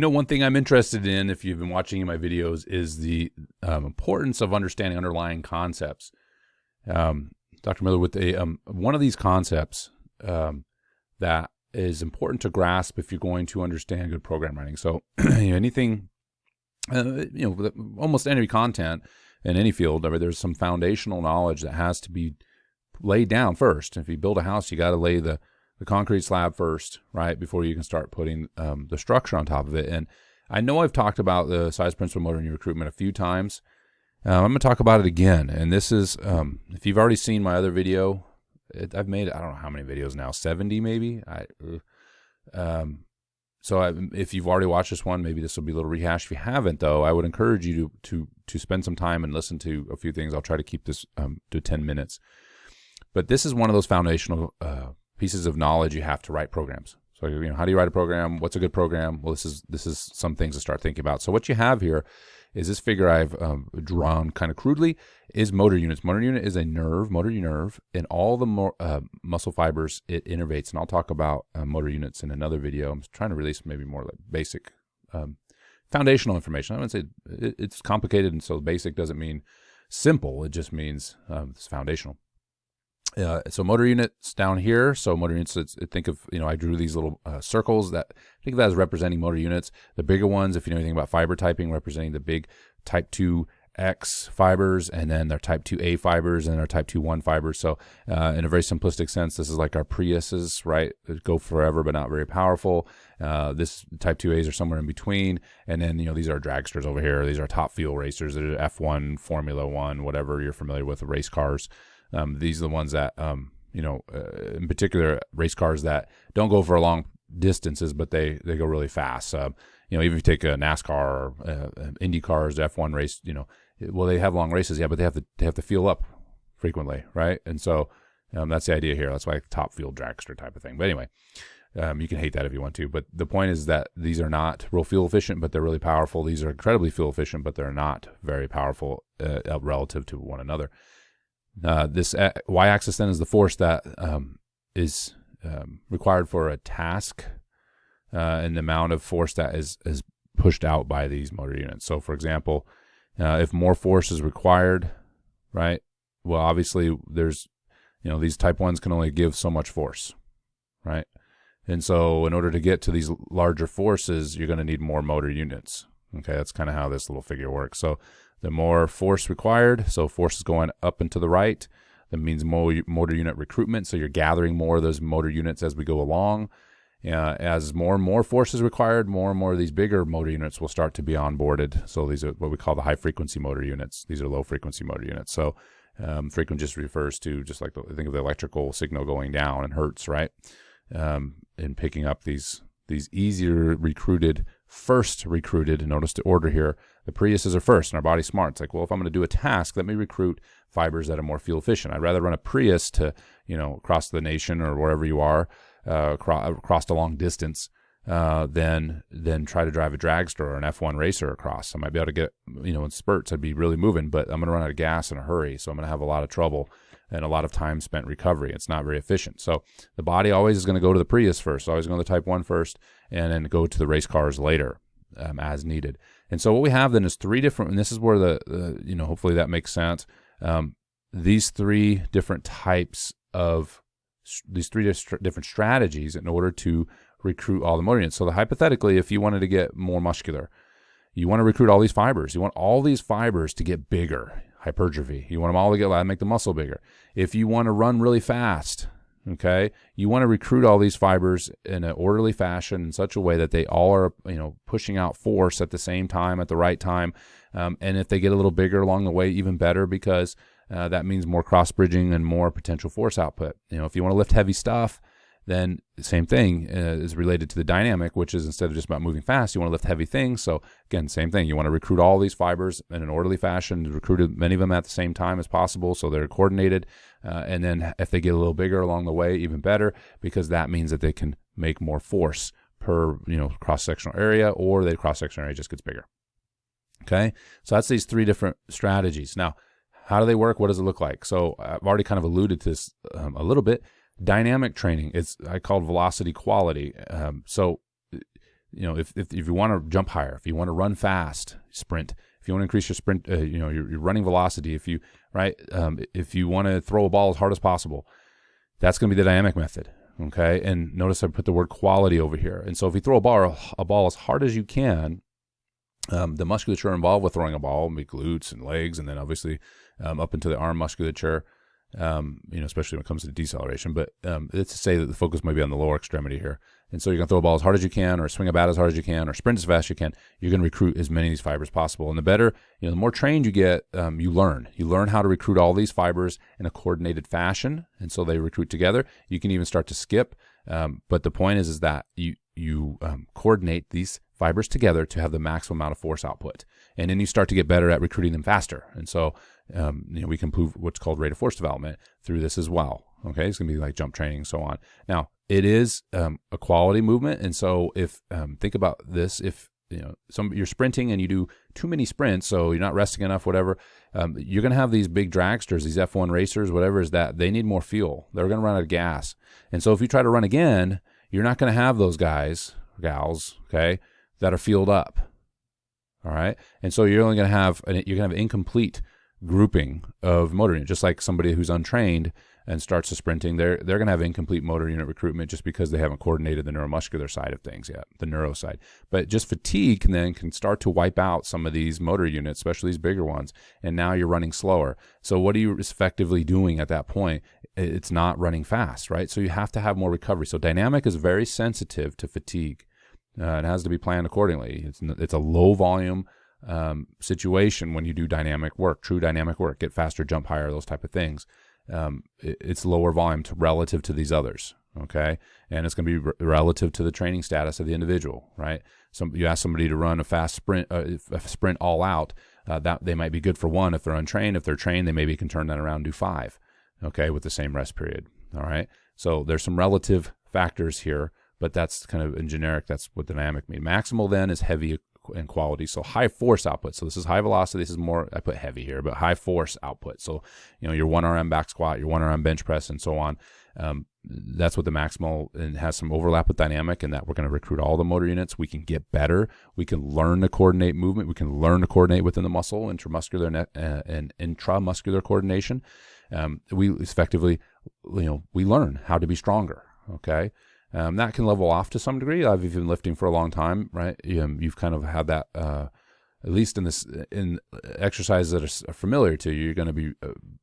one thing I'm interested in, if you've been watching my videos, is the importance of understanding underlying concepts. Dr. Miller, with one of these concepts that is important to grasp if you're going to understand good program writing. So anything, almost any content in any field, there's some foundational knowledge that has to be laid down first. If you build a house, you got to lay the concrete slab first, right, before you can start putting the structure on top of it. And I know I've talked about the size principle motor in your recruitment a few times. I'm going to talk about it again. And this is, if you've already seen my other video, I've made, I don't know how many videos now, 70 maybe. If you've already watched this one, maybe this will be a little rehash. If you haven't, though, I would encourage you to spend some time and listen to a few things. I'll try to keep this to 10 minutes. But this is one of those foundational pieces of knowledge you have to write programs. So, how do you write a program? What's a good program? Well, this is some things to start thinking about. So what you have here is this figure I've drawn kind of crudely is motor units. Motor unit is a nerve, motor nerve, and all the muscle fibers it innervates. And I'll talk about motor units in another video. I'm trying to release maybe more like basic foundational information. I wouldn't say it's complicated, and so basic doesn't mean simple. It just means it's foundational. So motor units down here. So motor units, think of, I drew these little circles think of that as representing motor units. The bigger ones, if you know anything about fiber typing, representing the big type 2X fibers, and then their type 2A fibers, and their type 2-1 fibers. So in a very simplistic sense, this is like our Priuses, right? That go forever, but not very powerful. This type 2As are somewhere in between. And then, these are dragsters over here. These are top fuel racers. They're F1, Formula 1, whatever you're familiar with, race cars. These are the ones that, in particular, race cars that don't go for long distances, but they go really fast. Even if you take a NASCAR or Indy cars, F1 race, well, they have long races, yeah, but they have to fuel up frequently, right? And so that's the idea here. That's why top fuel dragster type of thing. But anyway, you can hate that if you want to. But the point is that these are not real fuel efficient, but they're really powerful. These are incredibly fuel efficient, but they're not very powerful relative to one another. This y-axis then is the force that is required for a task, and the amount of force that is pushed out by these motor units. So, for example, if more force is required, right? Well, obviously, there's, these type 1s can only give so much force, right? And so, in order to get to these larger forces, you're going to need more motor units. Okay, that's kind of how this little figure works. So, the more force required, so force is going up and to the right, that means motor unit recruitment. So you're gathering more of those motor units as we go along. As more and more force is required, more and more of these bigger motor units will start to be onboarded. So these are what we call the high frequency motor units. These are low frequency motor units. So frequent just refers to just like think of the electrical signal going down in hertz, right? And picking up these easier recruited, first recruited, notice the order here, the Priuses are first, and our body's smart. It's like, well, if I'm going to do a task, let me recruit fibers that are more fuel efficient. I'd rather run a Prius to, across the nation or wherever you are, across a long distance, than try to drive a dragster or an F1 racer across. I might be able to get, in spurts, I'd be really moving, but I'm going to run out of gas in a hurry, so I'm going to have a lot of trouble and a lot of time spent recovery. It's not very efficient. So the body always is going to go to the Prius first, always going to the type 1 first, and then go to the race cars later, as needed. And so what we have then is three different, and this is where the hopefully that makes sense. These three different types of, these three different strategies in order to recruit all the motor units. So hypothetically, if you wanted to get more muscular, you want to recruit all these fibers. You want all these fibers to get bigger, hypertrophy. You want them all to get, make the muscle bigger. If you want to run really fast, okay, you want to recruit all these fibers in an orderly fashion in such a way that they all are, pushing out force at the same time, at the right time. And if they get a little bigger along the way, even better, because that means more cross-bridging and more potential force output. If you want to lift heavy stuff, then the same thing is related to the dynamic, which is instead of just about moving fast, you want to lift heavy things. So again, same thing. You want to recruit all these fibers in an orderly fashion, recruit many of them at the same time as possible so they're coordinated. And then if they get a little bigger along the way, even better, because that means that they can make more force per cross-sectional area, or the cross-sectional area just gets bigger. Okay, so that's these three different strategies. Now, how do they work? What does it look like? So I've already kind of alluded to this a little bit. Dynamic training, I call velocity quality. So if you want to jump higher, if you want to run fast, sprint. If you want to increase your sprint, your running velocity. If you want to throw a ball as hard as possible, that's going to be the dynamic method. Okay, and notice I put the word quality over here. And so if you throw a ball as hard as you can, the musculature involved with throwing a ball will be glutes and legs, and then obviously up into the arm musculature. Especially when it comes to deceleration. But it's to say that the focus might be on the lower extremity here. And so you're going to throw a ball as hard as you can, or swing a bat as hard as you can, or sprint as fast as you can. You're going to recruit as many of these fibers possible. And the better, the more trained you get, you learn. You learn how to recruit all these fibers in a coordinated fashion, and so they recruit together. You can even start to skip. But the point is that you coordinate these fibers together to have the maximum amount of force output. And then you start to get better at recruiting them faster. And so we can improve what's called rate of force development through this as well. Okay, it's going to be like jump training and so on. Now, it is a quality movement. And so if think about this, if you're sprinting and you do too many sprints, so you're not resting enough, whatever, you're going to have these big dragsters, these F1 racers, whatever is that, they need more fuel. They're going to run out of gas. And so if you try to run again, you're not going to have those guys, gals, okay, that are fueled up. All right. And so you're going to have an incomplete grouping of motor unit, just like somebody who's untrained and starts to sprinting, they're going to have incomplete motor unit recruitment just because they haven't coordinated the neuromuscular side of things yet, the neuro side. But just fatigue can start to wipe out some of these motor units, especially these bigger ones, and now you're running slower. So what are you effectively doing at that point? It's not running fast, right? So you have to have more recovery. So dynamic is very sensitive to fatigue. It has to be planned accordingly. It's a low volume situation when you do dynamic work, true dynamic work, get faster, jump higher, those type of things. It's lower volume relative to these others, okay? And it's going to be relative to the training status of the individual, right? You ask somebody to run a fast sprint, a sprint all out, that they might be good for 1 if they're untrained. If they're trained, they maybe can turn that around and do 5, okay, with the same rest period, all right? So there's some relative factors here, but that's kind of in generic, that's what dynamic means. Maximal then is heavy and quality, so high force output. So this is high velocity, this is more, I put heavy here, but high force output. So your 1RM back squat, your 1RM bench press, and so on. That's what the maximal, and has some overlap with dynamic, and that we're going to recruit all the motor units. We can get better. We can learn to coordinate movement. We can learn to coordinate within the muscle, intramuscular and intramuscular coordination. We effectively, we learn how to be stronger. Okay. That can level off to some degree. I've even been lifting for a long time, right? You've kind of had that, at least in exercises that are familiar to you, you're going to be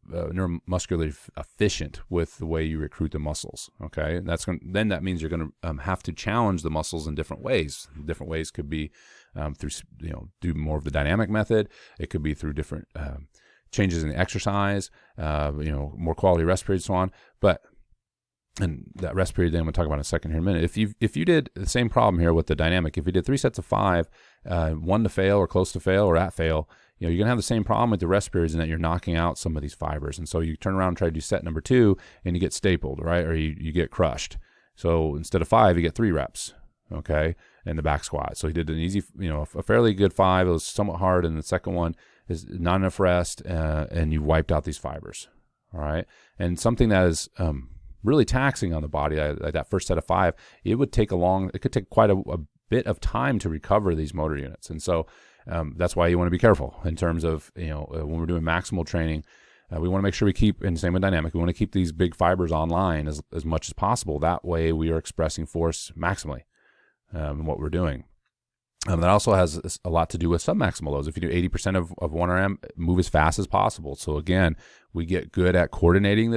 neuromuscularly efficient with the way you recruit the muscles. Okay, and then that means you're going to have to challenge the muscles in different ways. Different ways could be through do more of the dynamic method. It could be through different changes in the exercise, more quality rest periods, so on. And that rest period, then we'll talk about in a second here in a minute. If you did the same problem here with the dynamic, if you did 3 sets of 5, 1 to fail or close to fail or at fail, you're going to have the same problem with the rest periods, in that you're knocking out some of these fibers. And so you turn around and try to do set number 2, and you get stapled, right? Or you get crushed. So instead of 5, you get 3 reps, okay, in the back squat. So he did an easy, a fairly good 5. It was somewhat hard, and the second one is not enough rest, and you wiped out these fibers, all right? And something that is really taxing on the body, like that first set of 5, it could take quite a bit of time to recover these motor units. And so that's why you want to be careful in terms of, when we're doing maximal training, we want to make sure we keep, and same with dynamic, we want to keep these big fibers online as much as possible. That way we are expressing force maximally in what we're doing. That also has a lot to do with submaximal loads. If you do 80% of 1RM, move as fast as possible. So again, we get good at coordinating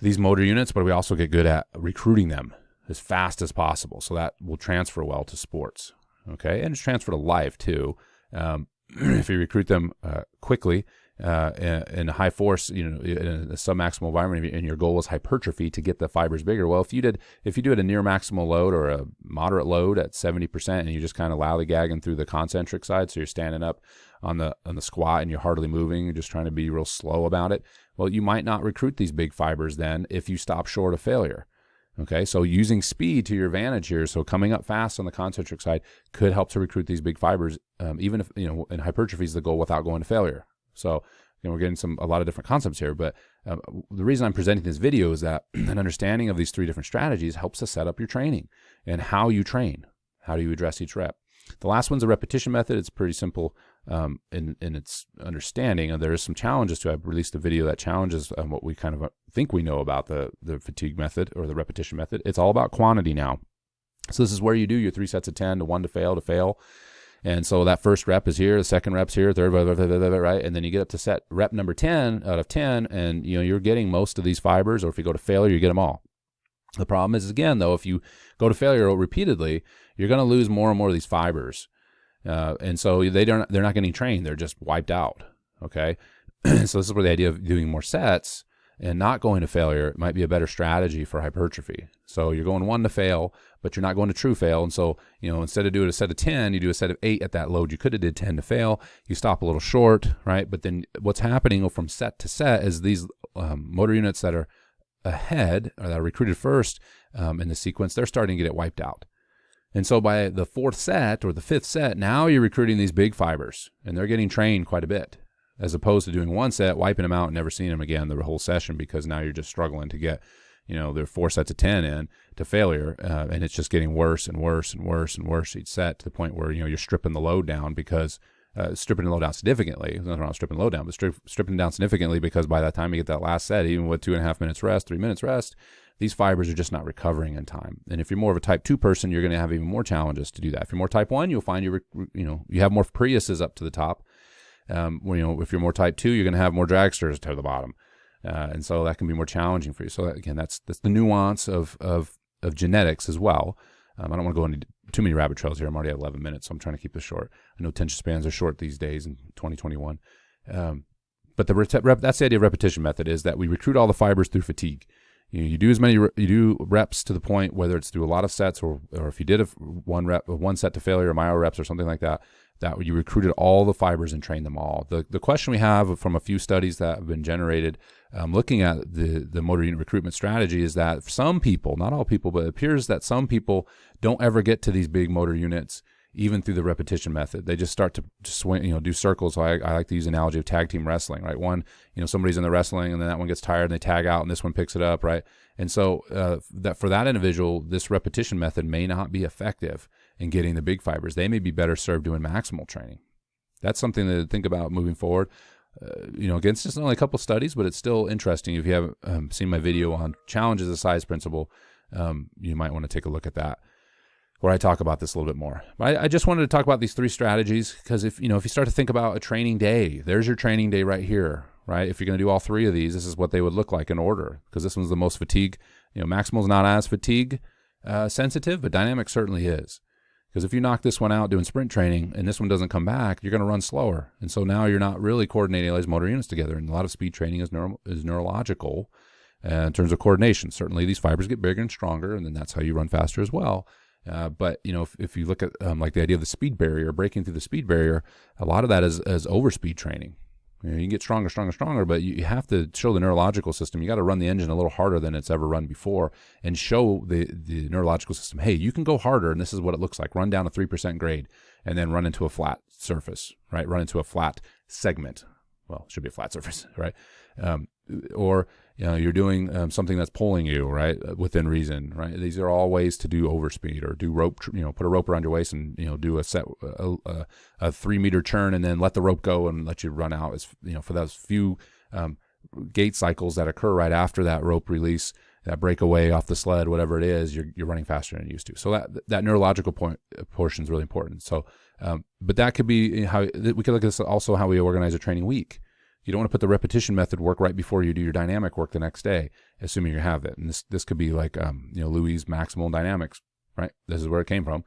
these motor units, but we also get good at recruiting them as fast as possible. So that will transfer well to sports, okay? And it's transfer to life too. If you recruit them quickly in a high force, in a submaximal environment, and your goal is hypertrophy, to get the fibers bigger. Well, if you do it a near maximal load or a moderate load at 70%, and you just kind of lollygagging through the concentric side, so you're standing up on the squat and you're hardly moving, you're just trying to be real slow about it, well, you might not recruit these big fibers then if you stop short of failure. Okay, so using speed to your advantage here, so coming up fast on the concentric side could help to recruit these big fibers, even if, in hypertrophy is the goal without going to failure. So And we're getting a lot of different concepts here, but the reason I'm presenting this video is that an understanding of these 3 different strategies helps to set up your training and how you train. How do you address each rep? The last one's a repetition method. It's pretty simple in its understanding. And there is some challenges to it. I've released a video that challenges what we kind of think we know about the fatigue method or the repetition method. It's all about quantity now. So this is where you do your 3 sets of 10, to 1 to fail. And so that first rep is here, the second rep's here, third, right? And then you get up to set rep number 10 out of 10, and you're getting most of these fibers, or if you go to failure, you get them all. The problem is, again, though, if you go to failure repeatedly, you're going to lose more and more of these fibers. And so they're not getting trained. They're just wiped out, okay? So this is where the idea of doing more sets and not going to failure might be a better strategy for hypertrophy. So you're going 1 to fail, but you're not going to true fail. And so, instead of doing a set of 10, you do a set of 8 at that load. You could have did 10 to fail. You stop a little short, right? But then what's happening from set to set is these motor units that are ahead, or that are recruited first in the sequence, they're starting to get it wiped out. And so by the 4th set or the 5th set, now you're recruiting these big fibers, and they're getting trained quite a bit, as opposed to doing 1 set, wiping them out, and never seeing them again the whole session, because now you're just struggling to get, their 4 sets of 10 in to failure, and it's just getting worse and worse and worse and worse each set, to the point where, you're stripping the load down, because stripping the load down significantly. There's nothing wrong with stripping the load down, but stripping down significantly, because by that time you get that last set, even with 2.5 minutes rest, 3 minutes rest, these fibers are just not recovering in time. And if you're more of a type 2 person, you're going to have even more challenges to do that. If you're more type 1, you'll find you have more Priuses up to the top. If you're more type 2, you're going to have more dragsters to the bottom. And so that can be more challenging for you. So again, that's the nuance of genetics as well. I don't want to go into too many rabbit trails here. I'm already at 11 minutes, so I'm trying to keep this short. I know attention spans are short these days in 2021. But that's the idea of repetition method, is that we recruit all the fibers through fatigue. You do reps to the point, whether it's through a lot of sets, or if you did one set to failure, or myo reps or something like that, that you recruited all the fibers and trained them all. The question we have from a few studies that have been generated looking at the motor unit recruitment strategy is that some people, not all people, but it appears that some people don't ever get to these big motor units even through the repetition method. They just start to swing, do circles. So I like to use the analogy of tag team wrestling, right? One, somebody's in the wrestling, and then that one gets tired and they tag out, and this one picks it up, right? And so that for that individual, this repetition method may not be effective in getting the big fibers. They may be better served doing maximal training. That's something to think about moving forward. Again, it's just only a couple studies, but it's still interesting. If you haven't seen my video on challenges of size principle, you might want to take a look at that, where I talk about this a little bit more. But I just wanted to talk about these 3 strategies, because if you start to think about a training day, there's your training day right here, right? If you're going to do all 3 of these, this is what they would look like in order, because this one's the most fatigue. Maximal is not as fatigue sensitive, but dynamic certainly is. Because if you knock this one out doing sprint training and this one doesn't come back, you're going to run slower. And so now you're not really coordinating all these motor units together. And a lot of speed training is neurological in terms of coordination. Certainly these fibers get bigger and stronger, and then that's how you run faster as well. But if you look at like the idea of the speed barrier, breaking through the speed barrier, a lot of that is overspeed training. You can get stronger, but you have to show the neurological system. You got to run the engine a little harder than it's ever run before, and show the neurological system, hey, you can go harder, and this is what it looks like. Run down a 3% grade, and then run into a flat surface, right? Run into a flat segment. Well, it should be a flat surface, right? Or you're doing something that's pulling you, right, within reason, right? These are all ways to do overspeed, or do rope, put a rope around your waist and, do a 3-meter churn, and then let the rope go and let you run out. As for those few gait cycles that occur right after that rope release, that breakaway off the sled, whatever it is, you're running faster than you used to. So that neurological portion is really important. So, but that could be how we could look at this also, how we organize a training week. You don't want to put the repetition method work right before you do your dynamic work the next day, assuming you have it. And this could be like Louis' maximal dynamics, right? This is where it came from.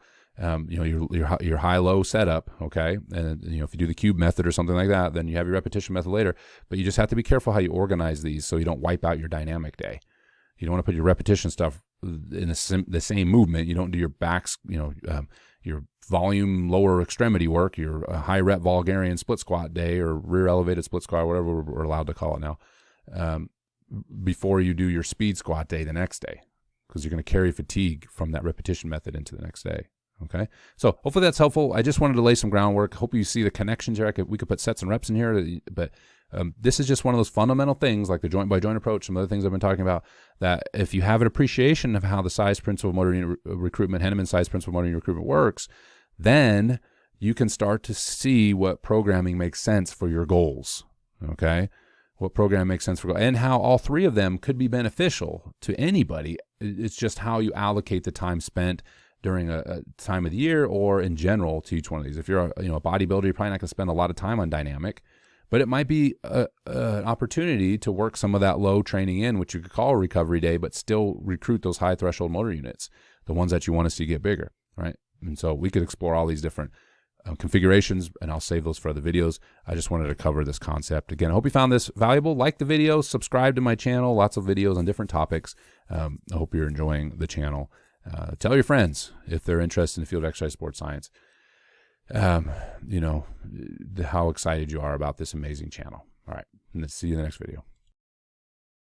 Your high-low setup, okay? And if you do the cube method or something like that, then you have your repetition method later. But you just have to be careful how you organize these, so you don't wipe out your dynamic day. You don't want to put your repetition stuff in the same movement. You don't do your backs, your volume lower extremity work, your high rep Bulgarian split squat day, or rear elevated split squat, whatever we're allowed to call it now, before you do your speed squat day the next day, because you're going to carry fatigue from that repetition method into the next day. Okay, so hopefully that's helpful. I just wanted to lay some groundwork. Hope you see the connections here. We could put sets and reps in here, but This is just one of those fundamental things, like the joint by joint approach, some other things I've been talking about, that if you have an appreciation of how the size principle of motor unit recruitment, Henneman size principle of motor unit recruitment works, then you can start to see what programming makes sense for your goals, okay? What program makes sense for, and how all three of them could be beneficial to anybody. It's just how you allocate the time spent during a time of the year or in general to each one of these. If you're a bodybuilder, you're probably not going to spend a lot of time on dynamic, but it might be an opportunity to work some of that low training in, which you could call a recovery day, but still recruit those high threshold motor units, the ones that you want to see get bigger, right? And so we could explore all these different configurations, and I'll save those for other videos. I just wanted to cover this concept. Again, I hope you found this valuable. Like the video, subscribe to my channel, lots of videos on different topics. I hope you're enjoying the channel. Tell your friends if they're interested in the field of exercise sports science, how excited you are about this amazing channel. All right, and let's see you in the next video.